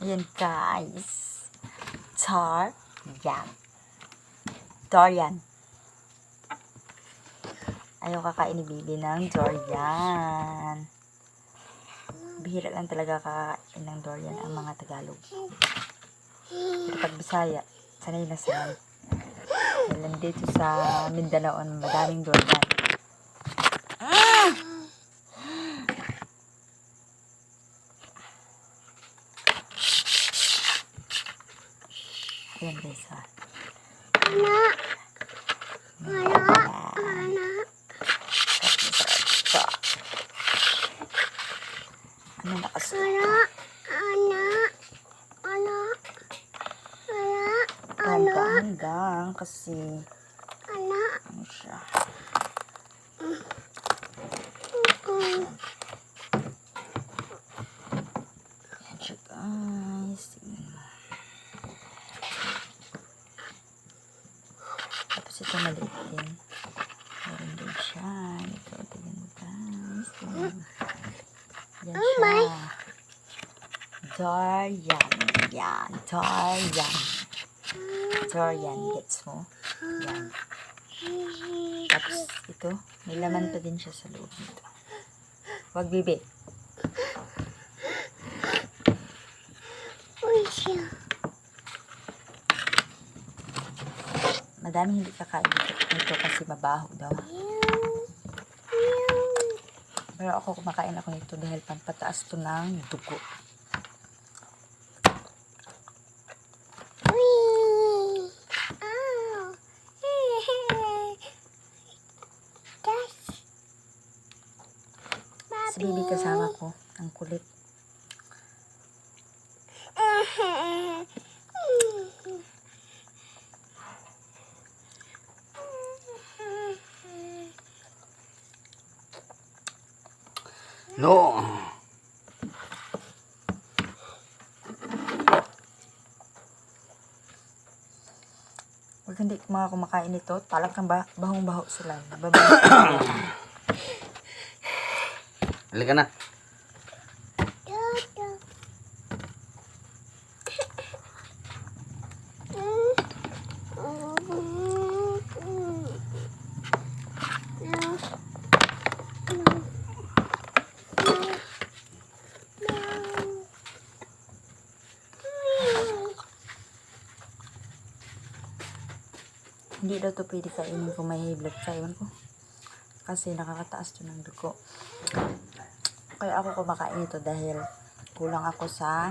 Ayan guys. Dorian. Dorian. Ayaw kakain ni Bibi ng durian. Bihira lang talaga kakain ng durian ang mga Tagalog. Pero pag Bisaya, sanay na sanay. Dahil dito sa Mindanao, madaming durian. Ayan guys ha. Ano na kasi? Hanggang kasi ano siya? Ayan siya guys. Tingnan mo. Tapos ito maliit din. Meron din siya. Ito, tingnan mo guys. Tingnan mo. Yan siya. Durian. Yan. Durian. Durian. Gets mo? Yan. Tapos ito, may laman pa din siya sa loob nito. Wag Bibi. Madami hindi kakain nito kasi mabaho daw. Pero ako kumakain ako nito dahil pampataas to ng dugo. Si Bibi kasama ko, ang kulit. No. Pag hindi mga kumakain nito, talagang bahong-baho sila. Nababaho. Halika na. Hindi daw to pwede kainin kung may high blood ka. Ewan ko. Kasi nakakataas to ng dugo. Kaya ako kumakain ito dahil kulang ako sa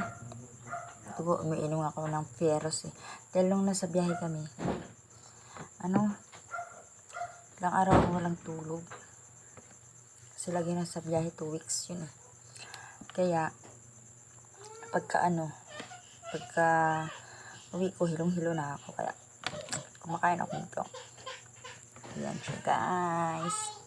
dugo. Umiinom ako ng Fieros eh. Dahil nung nasa biyahe kami, ilang araw ako walang tulog. Kasi lagi nasa biyahe 2 weeks yun eh. Kaya, pagka uwi ko, hilong-hilo na ako. Kaya, kumakain ako nito. Ayan siya guys.